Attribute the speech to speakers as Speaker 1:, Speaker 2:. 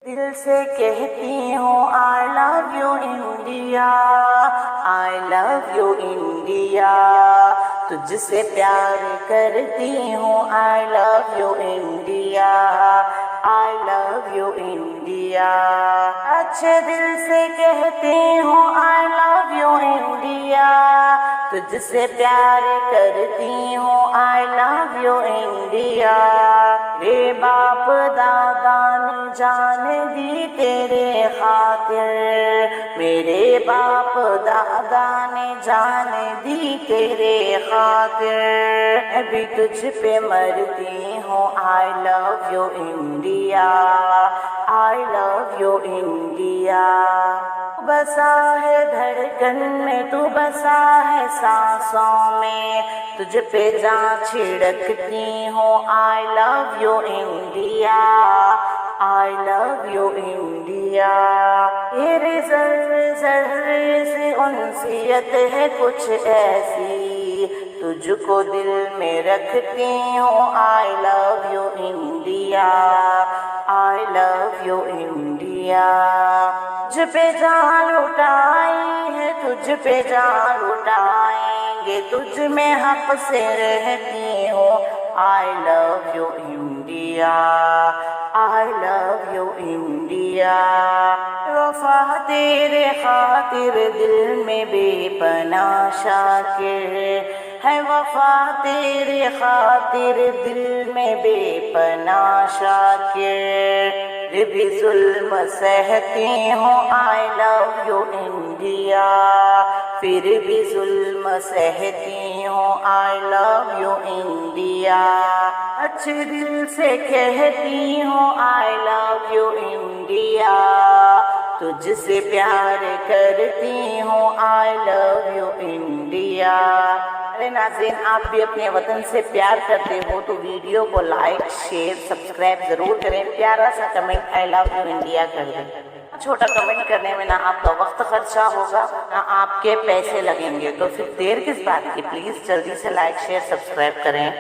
Speaker 1: دل سے کہتی ہوں I love you India, I love you India, تجھ سے پیار کرتی ہوں I love you India, I love you India, اچھے دل سے کہتی ہوں آئی لو یو انڈیا، تجھ سے پیار کرتی ہوں آئی لو یو انڈیا، میرے باپ دادا نے جان دی تیرے خاطر، میرے باپ دادا نے جان دی تیرے خاطر، میں بھی تجھ پہ مرتی ہوں I love you India, I love you India, بسا ہے دھڑکن میں تو بسا ہے سانسوں میں، تجھ پہ جان چھڑکتی ہوں I love you India, I love you India, تیرے ذرے ذرے سے انسیت ہے کچھ ایسی، تجھ کو دل میں رکھتی ہوں I love you India, I love you India, تجھ پہ جان لٹائی ہے تجھ پہ جان لٹائیں گے، تجھ میں حق سے رہتی ہوں I love you India, I love you India, وفا تیرے خاطر دل میں بے پناہ شاکر ہے، وفا تیرے خاطر دل میں بے پناہ شاکر، پھر بھی ظلم سہتی ہوں آئی لو یو انڈیا، پھر بھی ظلم سہتی ہوں آئی لو یو انڈیا، اچھے دل سے کہتی ہوں آئی لو یو انڈیا، تجھ سے پیار کرتی ہوں آئی لو یو انڈیا۔ ارے ناظرین، آپ بھی اپنے وطن سے پیار کرتے ہو تو ویڈیو کو لائک شیئر سبسکرائب ضرور کریں، پیارا سا comment I love you India کر دیں، چھوٹا کمنٹ کرنے میں نہ آپ کا وقت خرچہ ہوگا نہ آپ کے پیسے لگیں گے، تو پھر دیر کس بات کی، پلیز جلدی سے لائک شیئر سبسکرائب کریں۔